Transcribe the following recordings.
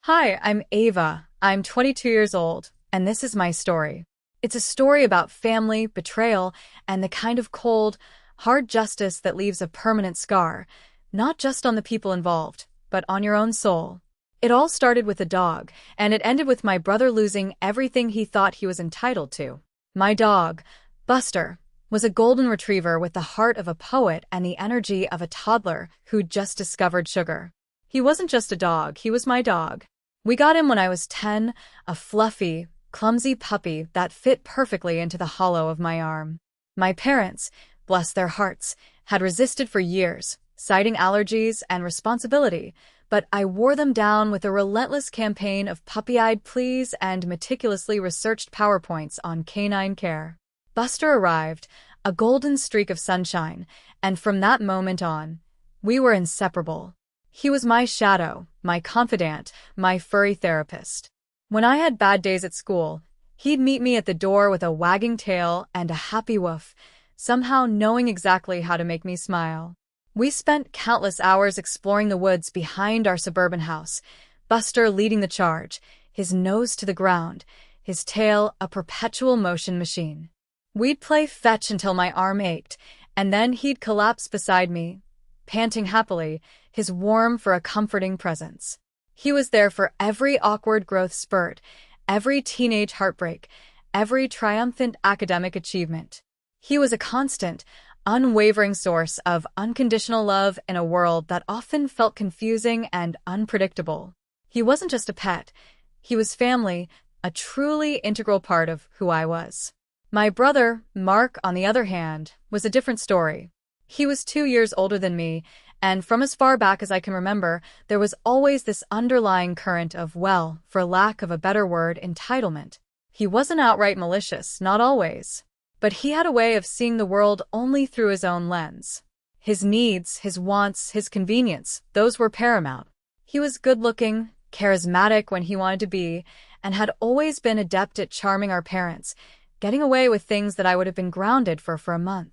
Hi, I'm Ava. I'm 22 years old, and this is my story. It's a story about family, betrayal, and the kind of cold, hard justice that leaves a permanent scar, not just on the people involved, but on your own soul. It all started with a dog, and it ended with my brother losing everything he thought he was entitled to. My dog, Buster, was a golden retriever with the heart of a poet and the energy of a toddler who'd just discovered sugar. He wasn't just a dog, he was my dog. We got him when I was 10, a fluffy, clumsy puppy that fit perfectly into the hollow of my arm. My parents, bless their hearts, had resisted for years, citing allergies and responsibility, but I wore them down with a relentless campaign of puppy-eyed pleas and meticulously researched PowerPoints on canine care. Buster arrived, a golden streak of sunshine, and from that moment on, we were inseparable. He was my shadow, my confidant, my furry therapist. When I had bad days at school, he'd meet me at the door with a wagging tail and a happy woof, somehow knowing exactly how to make me smile. We spent countless hours exploring the woods behind our suburban house, Buster leading the charge, his nose to the ground, his tail a perpetual motion machine. We'd play fetch until my arm ached, and then he'd collapse beside me, panting happily, his warm for a comforting presence. He was there for every awkward growth spurt, every teenage heartbreak, every triumphant academic achievement. He was a constant, unwavering source of unconditional love in a world that often felt confusing and unpredictable. He wasn't just a pet, he was family, a truly integral part of who I was. My brother, Mark, on the other hand, was a different story. He was 2 years older than me, and from as far back as I can remember, there was always this underlying current of, well, for lack of a better word, entitlement. He wasn't outright malicious, not always. But he had a way of seeing the world only through his own lens. His needs, his wants, his convenience, those were paramount. He was good-looking, charismatic when he wanted to be, and had always been adept at charming our parents, getting away with things that I would have been grounded for a month.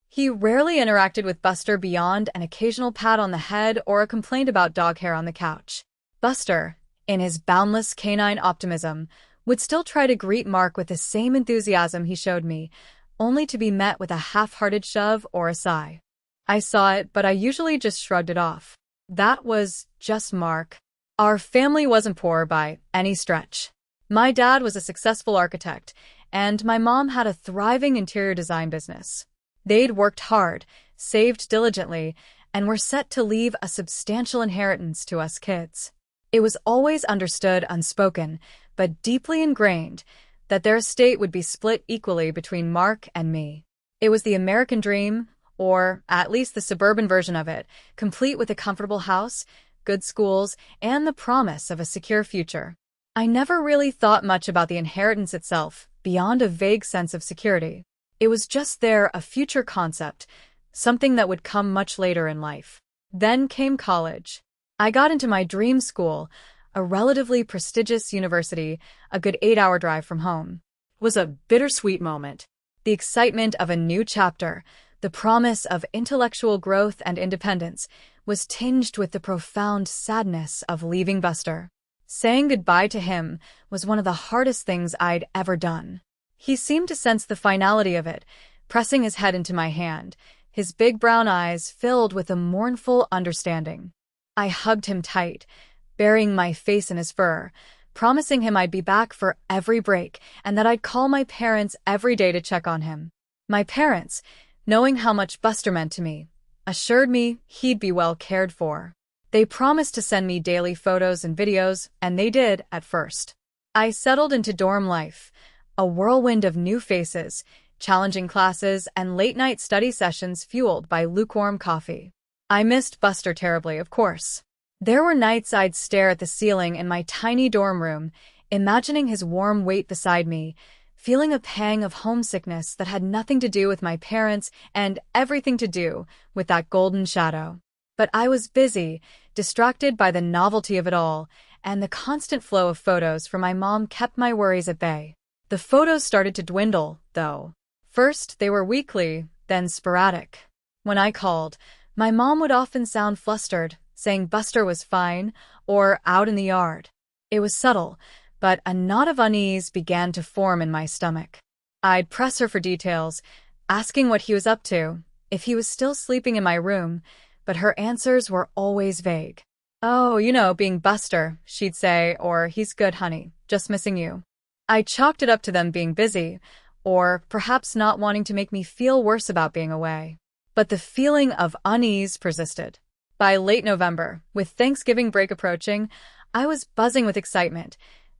He rarely interacted with Buster beyond an occasional pat on the head or a complaint about dog hair on the couch. Buster, in his boundless canine optimism, would still try to greet Mark with the same enthusiasm he showed me, only to be met with a half-hearted shove or a sigh. I saw it, but I usually just shrugged it off. That was just Mark. Our family wasn't poor by any stretch. My dad was a successful architect, and my mom had a thriving interior design business. They'd worked hard, saved diligently, and were set to leave a substantial inheritance to us kids. It was always understood unspoken, but deeply ingrained, that their estate would be split equally between Mark and me. It was the American dream, or at least the suburban version of it, complete with a comfortable house, good schools, and the promise of a secure future. I never really thought much about the inheritance itself, beyond a vague sense of security. It was just there, a future concept, something that would come much later in life. Then came college. I got into my dream school, a relatively prestigious university, a good 8-hour drive from home. It was a bittersweet moment. The excitement of a new chapter, the promise of intellectual growth and independence, was tinged with the profound sadness of leaving Buster. Saying goodbye to him was one of the hardest things I'd ever done. He seemed to sense the finality of it, pressing his head into my hand, his big brown eyes filled with a mournful understanding. I hugged him tight, burying my face in his fur, promising him I'd be back for every break and that I'd call my parents every day to check on him. My parents, knowing how much Buster meant to me, assured me he'd be well cared for. They promised to send me daily photos and videos, and they did at first. I settled into dorm life, a whirlwind of new faces, challenging classes, and late-night study sessions fueled by lukewarm coffee. I missed Buster terribly, of course. There were nights I'd stare at the ceiling in my tiny dorm room, imagining his warm weight beside me, feeling a pang of homesickness that had nothing to do with my parents and everything to do with that golden shadow. But I was busy, distracted by the novelty of it all, and the constant flow of photos from my mom kept my worries at bay. The photos started to dwindle, though. First, they were weekly, then sporadic. When I called, my mom would often sound flustered, saying Buster was fine or out in the yard. It was subtle, but a knot of unease began to form in my stomach. I'd press her for details, asking what he was up to, if he was still sleeping in my room, but her answers were always vague. "Oh, being Buster," she'd say, or "He's good, honey, just missing you." I chalked it up to them being busy, or perhaps not wanting to make me feel worse about being away. But the feeling of unease persisted. By late November, with Thanksgiving break approaching, I was buzzing with excitement,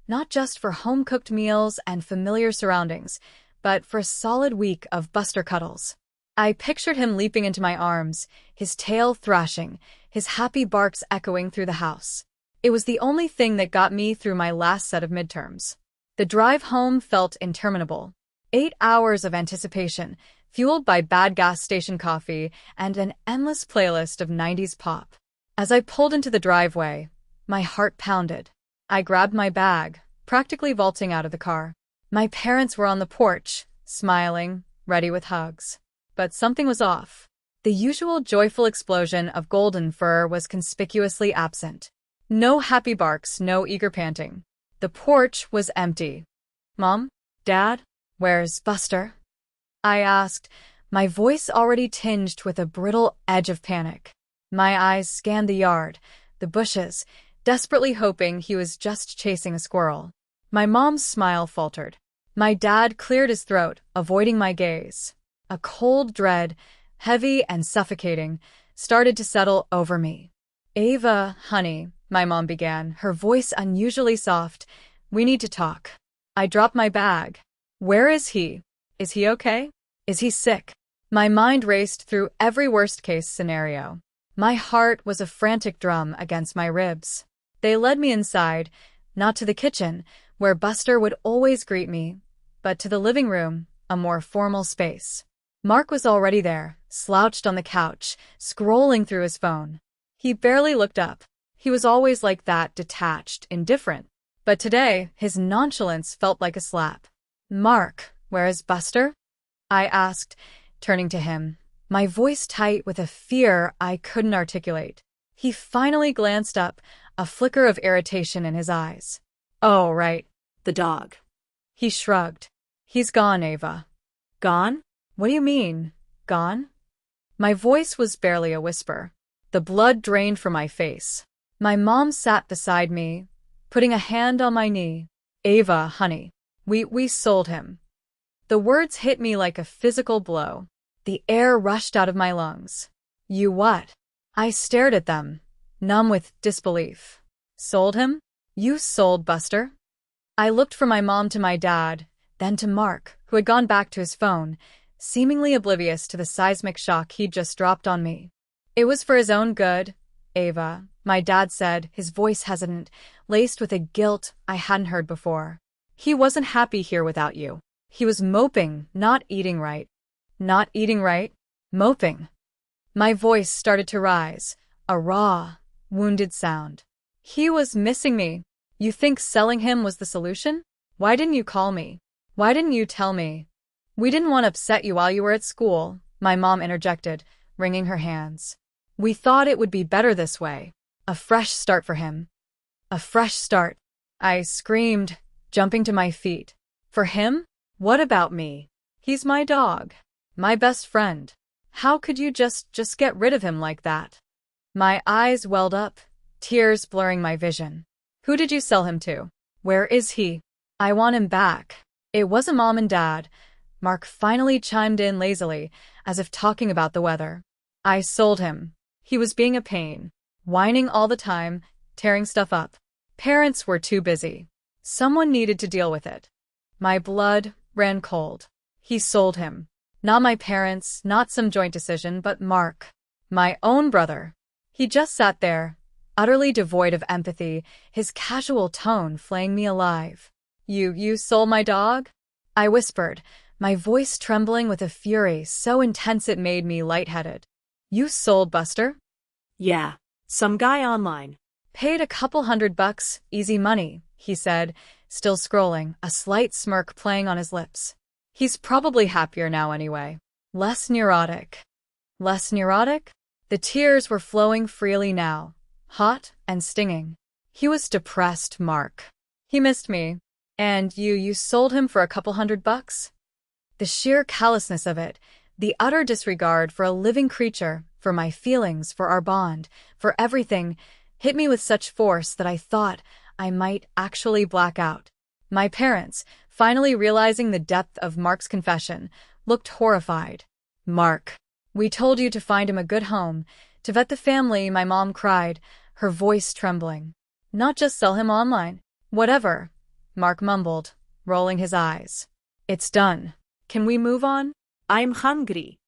not just for home-cooked meals and familiar surroundings, but for a solid week of Buster cuddles. I pictured him leaping into my arms, his tail thrashing, his happy barks echoing through the house. It was the only thing that got me through my last set of midterms. The drive home felt interminable. 8 hours of anticipation, fueled by bad gas station coffee and an endless playlist of 90s pop. As I pulled into the driveway, my heart pounded. I grabbed my bag, practically vaulting out of the car. My parents were on the porch, smiling, ready with hugs. But something was off. The usual joyful explosion of golden fur was conspicuously absent. No happy barks, no eager panting. The porch was empty. "Mom? Dad? Where's Buster?" I asked, my voice already tinged with a brittle edge of panic. My eyes scanned the yard, the bushes, desperately hoping he was just chasing a squirrel. My mom's smile faltered. My dad cleared his throat, avoiding my gaze. A cold dread, heavy and suffocating, started to settle over me. "Ava, honey," my mom began, her voice unusually soft, "we need to talk." I dropped my bag. "Where is he? Is he okay? Is he sick?" My mind raced through every worst-case scenario. My heart was a frantic drum against my ribs. They led me inside, not to the kitchen, where Buster would always greet me, but to the living room, a more formal space. Mark was already there, slouched on the couch, scrolling through his phone. He barely looked up. He was always like that, detached, indifferent. But today, his nonchalance felt like a slap. "Mark, where is Buster?" I asked, turning to him, my voice tight with a fear I couldn't articulate. He finally glanced up, a flicker of irritation in his eyes. "Oh, right. The dog." He shrugged. "He's gone, Ava." "Gone? What do you mean, gone?" My voice was barely a whisper. The blood drained from my face. My mom sat beside me, putting a hand on my knee. "Ava, honey, we sold him." The words hit me like a physical blow. The air rushed out of my lungs. "You what?" I stared at them, numb with disbelief. "Sold him? You sold Buster?" I looked from my mom to my dad, then to Mark, who had gone back to his phone, seemingly oblivious to the seismic shock he'd just dropped on me. "It was for his own good, Ava," my dad said, his voice hesitant, laced with a guilt I hadn't heard before. "He wasn't happy here without you. He was moping, not eating right." "Not eating right? Moping?" My voice started to rise, a raw, wounded sound. "He was missing me. You think selling him was the solution? Why didn't you call me? Why didn't you tell me?" "We didn't want to upset you while you were at school," my mom interjected, wringing her hands. "We thought it would be better this way. A fresh start for him." "A fresh start," I screamed, jumping to my feet. "For him? What about me? He's my dog. My best friend. How could you just get rid of him like that?" My eyes welled up, tears blurring my vision. "Who did you sell him to? Where is he? I want him back." "It wasn't Mom and Dad." Mark finally chimed in lazily, as if talking about the weather. "I sold him. He was being a pain. Whining all the time, tearing stuff up. Parents were too busy. Someone needed to deal with it." My blood ran cold. He sold him. Not my parents, not some joint decision, but Mark. My own brother. He just sat there, utterly devoid of empathy, his casual tone flaying me alive. You sold my dog?" I whispered, my voice trembling with a fury so intense it made me lightheaded. "You sold Buster?" "Yeah, some guy online." "Paid a couple $100, easy money," he said, still scrolling, a slight smirk playing on his lips. "He's probably happier now anyway. Less neurotic." "Less neurotic?" The tears were flowing freely now, hot and stinging. He was depressed, Mark. He missed me. And you sold him for a couple $100? The sheer callousness of it, the utter disregard for a living creature, for my feelings, for our bond, for everything, hit me with such force that I thought I might actually black out. My parents, finally realizing the depth of Mark's confession, looked horrified. Mark, we told you to find him a good home, to vet the family, my mom cried, her voice trembling. Not just sell him online. Whatever, Mark mumbled, rolling his eyes. It's done. Can we move on? I'm hungry.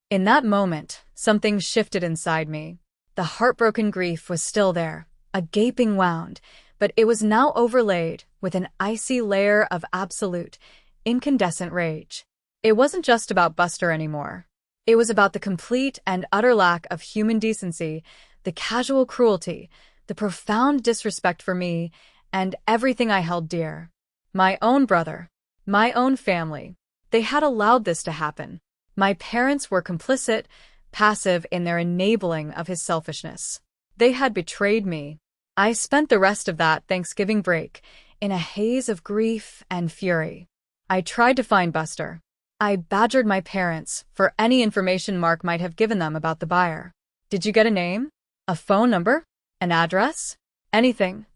In that moment, something shifted inside me. The heartbroken grief was still there, a gaping wound, but it was now overlaid with an icy layer of absolute, incandescent rage. It wasn't just about Buster anymore. It was about the complete and utter lack of human decency, the casual cruelty, the profound disrespect for me, and everything I held dear. My own brother, my own family. They had allowed this to happen. My parents were complicit, passive in their enabling of his selfishness. They had betrayed me. I spent the rest of that Thanksgiving break in a haze of grief and fury. I tried to find Buster. I badgered my parents for any information Mark might have given them about the buyer. Did you get a name? A phone number? An address? Anything?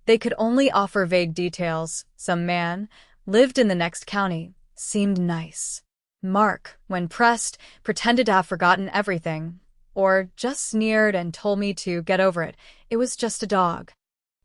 They could only offer vague details. Some man, lived in the next county, seemed nice. Mark, when pressed, pretended to have forgotten everything, or just sneered and told me to get over it. It was just a dog.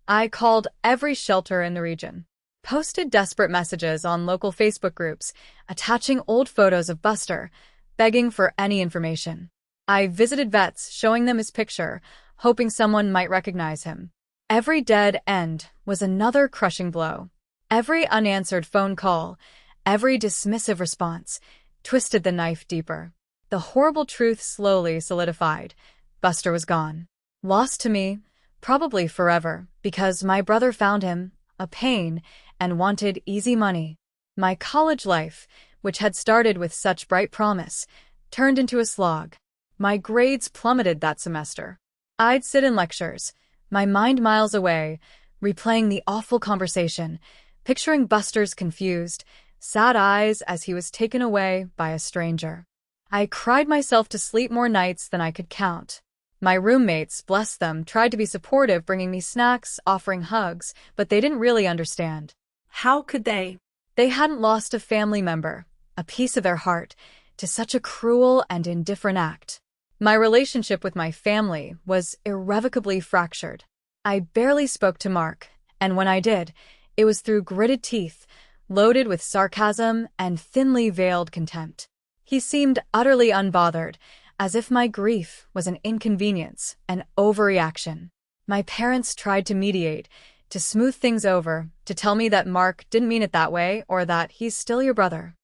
I called every shelter in the region, posted desperate messages on local Facebook groups, attaching old photos of Buster, begging for any information. I visited vets, showing them his picture, hoping someone might recognize him. Every dead end was another crushing blow. Every unanswered phone call, every dismissive response, twisted the knife deeper. The horrible truth slowly solidified. Buster was gone. Lost to me, probably forever, because my brother found him, a pain, and wanted easy money. My college life, which had started with such bright promise, turned into a slog. My grades plummeted that semester. I'd sit in lectures, my mind miles away, replaying the awful conversation, picturing Buster's confused, sad eyes as he was taken away by a stranger. I cried myself to sleep more nights than I could count. My roommates, bless them, tried to be supportive, bringing me snacks, offering hugs, but they didn't really understand. How could they? They hadn't lost a family member, a piece of their heart, to such a cruel and indifferent act. My relationship with my family was irrevocably fractured. I barely spoke to Mark, and when I did, it was through gritted teeth, loaded with sarcasm and thinly veiled contempt. He seemed utterly unbothered, as if my grief was an inconvenience, an overreaction. My parents tried to mediate, to smooth things over, to tell me that Mark didn't mean it that way or that he's still your brother.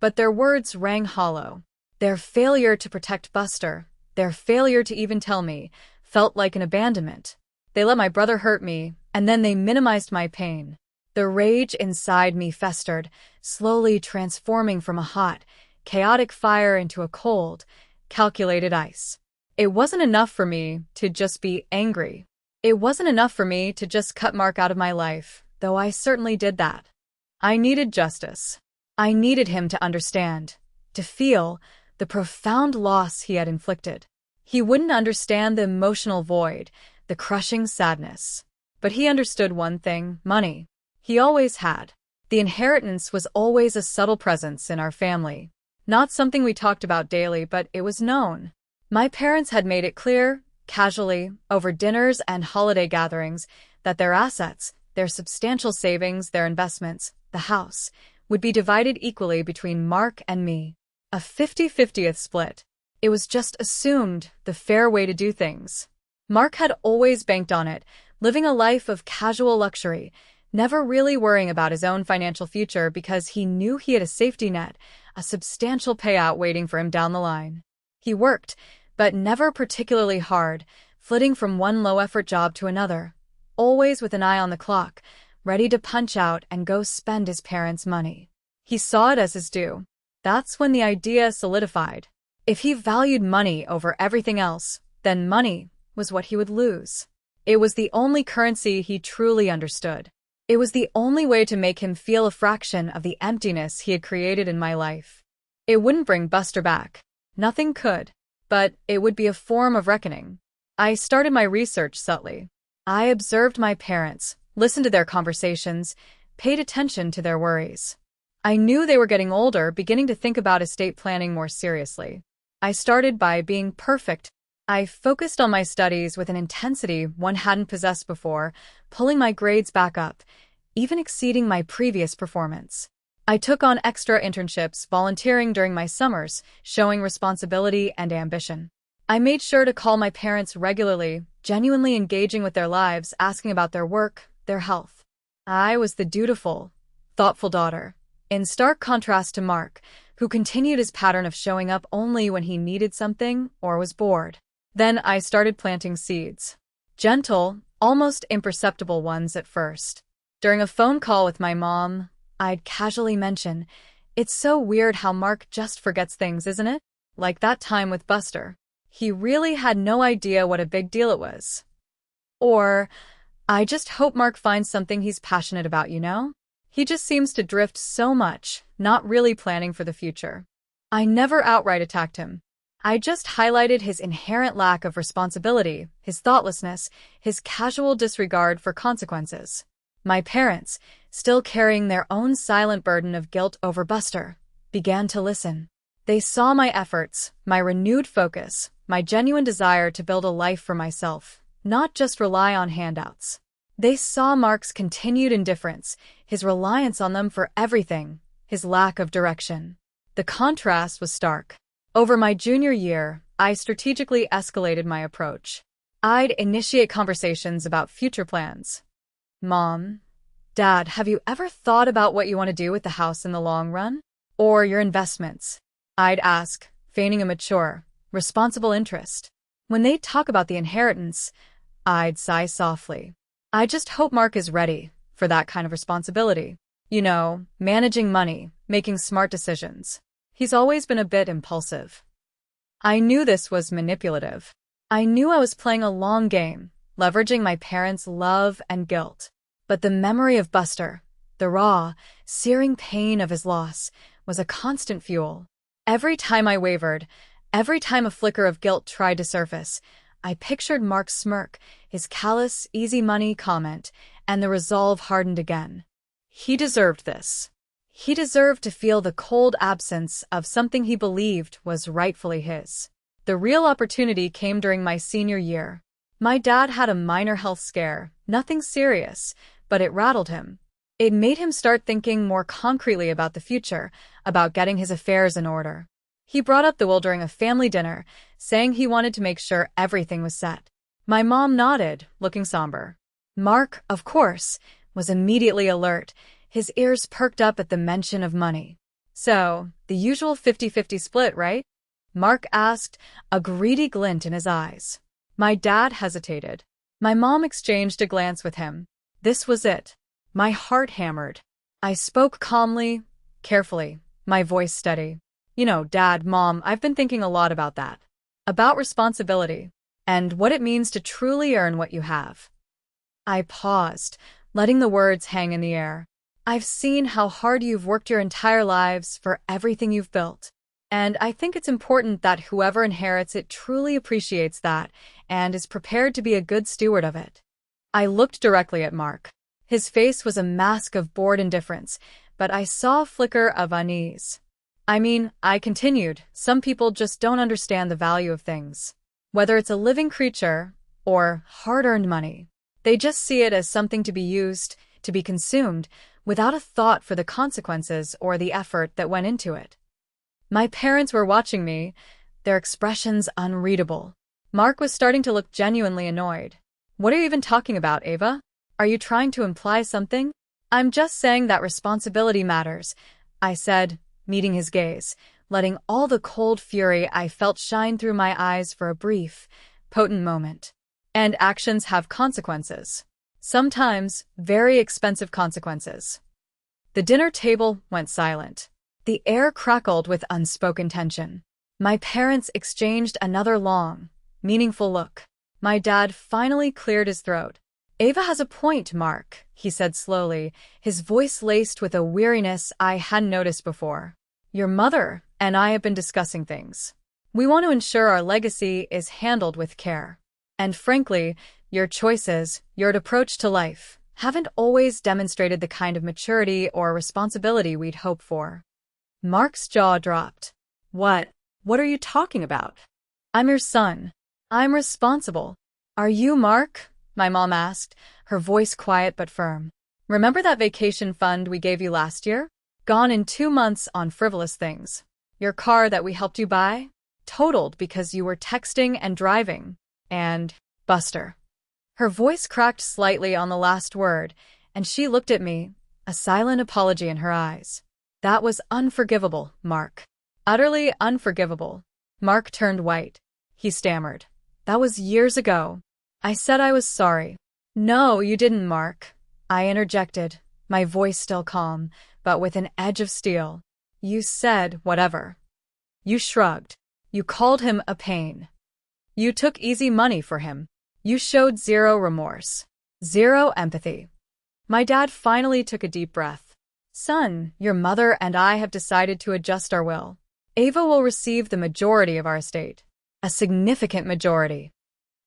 But their words rang hollow. Their failure to protect Buster, their failure to even tell me, felt like an abandonment. They let my brother hurt me, and then they minimized my pain. The rage inside me festered, slowly transforming from a hot, chaotic fire into a cold, calculated ice. It wasn't enough for me to just be angry. It wasn't enough for me to just cut Mark out of my life, though I certainly did that. I needed justice. I needed him to understand, to feel the profound loss he had inflicted. He wouldn't understand the emotional void, the crushing sadness. But he understood one thing: money. He always had. The inheritance was always a subtle presence in our family. Not something we talked about daily, but it was known. My parents had made it clear, casually, over dinners and holiday gatherings, that their assets, their substantial savings, their investments, the house, would be divided equally between Mark and me. A 50-50th split. It was just assumed the fair way to do things. Mark had always banked on it, living a life of casual luxury, never really worrying about his own financial future because he knew he had a safety net, a substantial payout waiting for him down the line. He worked, but never particularly hard, flitting from one low-effort job to another, always with an eye on the clock, ready to punch out and go spend his parents' money. He saw it as his due. That's when the idea solidified. If he valued money over everything else, then money was what he would lose. It was the only currency he truly understood. It was the only way to make him feel a fraction of the emptiness he had created in my life. It wouldn't bring Buster back. Nothing could. But it would be a form of reckoning. I started my research subtly. I observed my parents, listened to their conversations, paid attention to their worries. I knew they were getting older, beginning to think about estate planning more seriously. I started by being perfect. I focused on my studies with an intensity one hadn't possessed before, pulling my grades back up, even exceeding my previous performance. I took on extra internships, volunteering during my summers, showing responsibility and ambition. I made sure to call my parents regularly, genuinely engaging with their lives, asking about their work, their health. I was the dutiful, thoughtful daughter, in stark contrast to Mark, who continued his pattern of showing up only when he needed something or was bored. Then I started planting seeds. Gentle, almost imperceptible ones at first. During a phone call with my mom, I'd casually mention, "It's so weird how Mark just forgets things, isn't it?" Like that time with Buster. He really had no idea what a big deal it was. Or, "I just hope Mark finds something he's passionate about, you know? He just seems to drift so much, not really planning for the future." I never outright attacked him. I just highlighted his inherent lack of responsibility, his thoughtlessness, his casual disregard for consequences. My parents, still carrying their own silent burden of guilt over Buster, began to listen. They saw my efforts, my renewed focus, my genuine desire to build a life for myself, not just rely on handouts. They saw Mark's continued indifference, his reliance on them for everything, his lack of direction. The contrast was stark. Over my junior year, I strategically escalated my approach. I'd initiate conversations about future plans. "Mom, Dad, have you ever thought about what you want to do with the house in the long run? Or your investments?" I'd ask, feigning a mature, responsible interest. When they'd talk about the inheritance, I'd sigh softly. I just hope Mark is ready for that kind of responsibility. You know, managing money, making smart decisions. He's always been a bit impulsive. I knew this was manipulative. I knew I was playing a long game, leveraging my parents' love and guilt. But the memory of Buster, the raw, searing pain of his loss, was a constant fuel. Every time I wavered, every time a flicker of guilt tried to surface, I pictured Mark's smirk, his callous, easy money comment, and the resolve hardened again. He deserved this. He deserved to feel the cold absence of something he believed was rightfully his. The real opportunity came during my senior year. My dad had a minor health scare, nothing serious, but it rattled him. It made him start thinking more concretely about the future, about getting his affairs in order. He brought up the will during a family dinner, saying he wanted to make sure everything was set. My mom nodded, looking somber. Mark, of course, was immediately alert, his ears perked up at the mention of money. "So, the usual 50-50 split, right?" Mark asked, a greedy glint in his eyes. My dad hesitated. My mom exchanged a glance with him. This was it. My heart hammered. I spoke calmly, carefully, my voice steady. "You know, Dad, Mom, I've been thinking a lot about that. About responsibility, and what it means to truly earn what you have." I paused, letting the words hang in the air. "I've seen how hard you've worked your entire lives for everything you've built. And I think it's important that whoever inherits it truly appreciates that and is prepared to be a good steward of it." I looked directly at Mark. His face was a mask of bored indifference, but I saw a flicker of unease. I continued, "Some people just don't understand the value of things. Whether it's a living creature or hard-earned money. They just see it as something to be used, to be consumed, without a thought for the consequences or the effort that went into it." My parents were watching me, their expressions unreadable. Mark was starting to look genuinely annoyed. "What are you even talking about, Ava? Are you trying to imply something?" "I'm just saying that responsibility matters," I said, meeting his gaze, letting all the cold fury I felt shine through my eyes for a brief, potent moment. "And actions have consequences. Sometimes very expensive consequences." The dinner table went silent. The air crackled with unspoken tension. My parents exchanged another long, meaningful look. My dad finally cleared his throat. Ava has a point, Mark, he said slowly, his voice laced with a weariness I hadn't noticed before. Your mother and I have been discussing things. We want to ensure our legacy is handled with care. And frankly, your choices, your approach to life, haven't always demonstrated the kind of maturity or responsibility we'd hoped for. Mark's jaw dropped. What? What are you talking about? I'm your son. I'm responsible. Are you, Mark? My mom asked, her voice quiet but firm. Remember that vacation fund we gave you last year? Gone in 2 months on frivolous things. Your car that we helped you buy? Totaled because you were texting and driving. And Buster. Her voice cracked slightly on the last word, and she looked at me, a silent apology in her eyes. That was unforgivable, Mark. Utterly unforgivable. Mark turned white. He stammered. That was years ago. I said I was sorry. No, you didn't, Mark. I interjected, my voice still calm, but with an edge of steel. You said whatever. You shrugged. You called him a pain. You took easy money for him. You showed zero remorse. Zero empathy. My dad finally took a deep breath. Son, your mother and I have decided to adjust our will. Ava will receive the majority of our estate. A significant majority.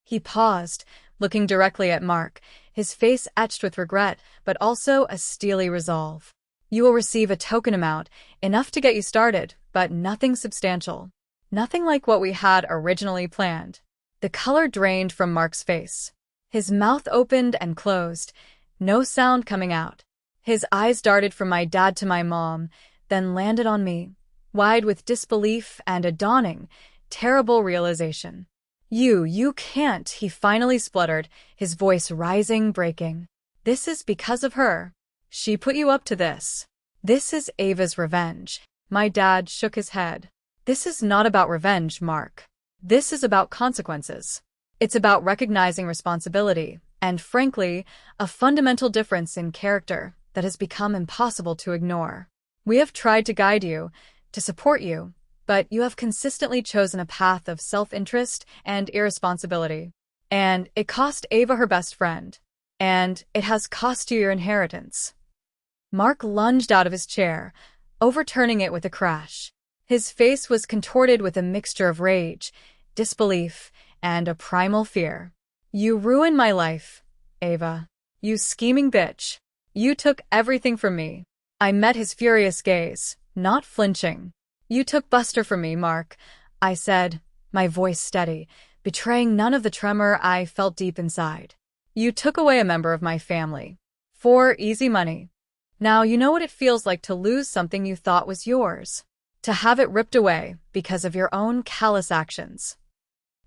He paused, looking directly at Mark, his face etched with regret, but also a steely resolve. You will receive a token amount, enough to get you started, but nothing substantial. Nothing like what we had originally planned. The color drained from Mark's face. His mouth opened and closed, no sound coming out. His eyes darted from my dad to my mom, then landed on me, wide with disbelief and a dawning, terrible realization. You can't, he finally spluttered, his voice rising, breaking. This is because of her. She put you up to this. This is Ava's revenge. My dad shook his head. This is not about revenge, Mark. This is about consequences. It's about recognizing responsibility, and frankly, a fundamental difference in character that has become impossible to ignore. We have tried to guide you, to support you, but you have consistently chosen a path of self-interest and irresponsibility. And it cost Ava her best friend. And it has cost you your inheritance. Mark lunged out of his chair, overturning it with a crash. His face was contorted with a mixture of rage, disbelief, and a primal fear. You ruined my life, Ava. You scheming bitch. You took everything from me. I met his furious gaze, not flinching. You took Buster from me, Mark, I said, my voice steady, betraying none of the tremor I felt deep inside. You took away a member of my family. For easy money. Now you know what it feels like to lose something you thought was yours. To have it ripped away because of your own callous actions.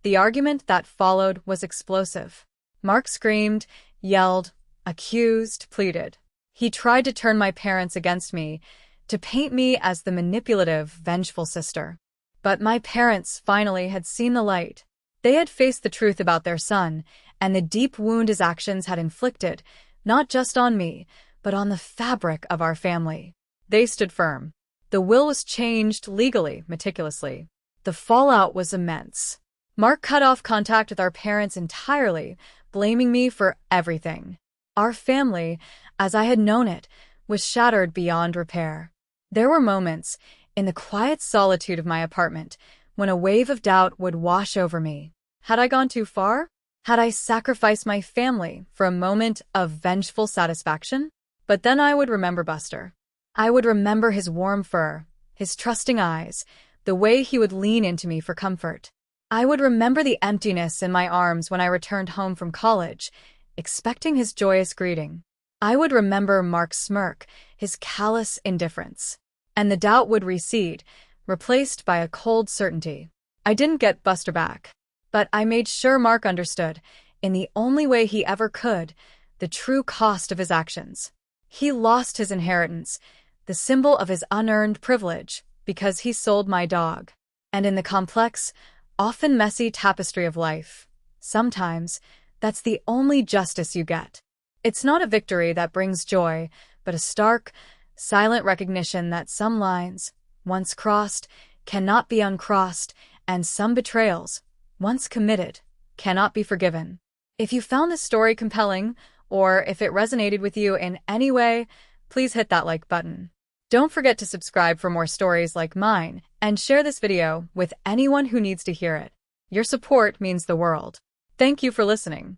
The argument that followed was explosive. Mark screamed, yelled, accused, pleaded. He tried to turn my parents against me, to paint me as the manipulative, vengeful sister. But my parents finally had seen the light. They had faced the truth about their son, and the deep wound his actions had inflicted, not just on me, but on the fabric of our family. They stood firm. The will was changed legally, meticulously. The fallout was immense. Mark cut off contact with our parents entirely, blaming me for everything. Our family, as I had known it, was shattered beyond repair. There were moments, in the quiet solitude of my apartment, when a wave of doubt would wash over me. Had I gone too far? Had I sacrificed my family for a moment of vengeful satisfaction? But then I would remember Buster. I would remember his warm fur, his trusting eyes, the way he would lean into me for comfort. I would remember the emptiness in my arms when I returned home from college, expecting his joyous greeting. I would remember Mark's smirk, his callous indifference. And the doubt would recede, replaced by a cold certainty. I didn't get Buster back. But I made sure Mark understood, in the only way he ever could, the true cost of his actions. He lost his inheritance, the symbol of his unearned privilege, because he sold my dog. And in the complex, often messy tapestry of life, sometimes that's the only justice you get. It's not a victory that brings joy, but a stark, silent recognition that some lines, once crossed, cannot be uncrossed, and some betrayals, once committed, cannot be forgiven. If you found this story compelling, or if it resonated with you in any way, please hit that like button. Don't forget to subscribe for more stories like mine, and share this video with anyone who needs to hear it. Your support means the world. Thank you for listening.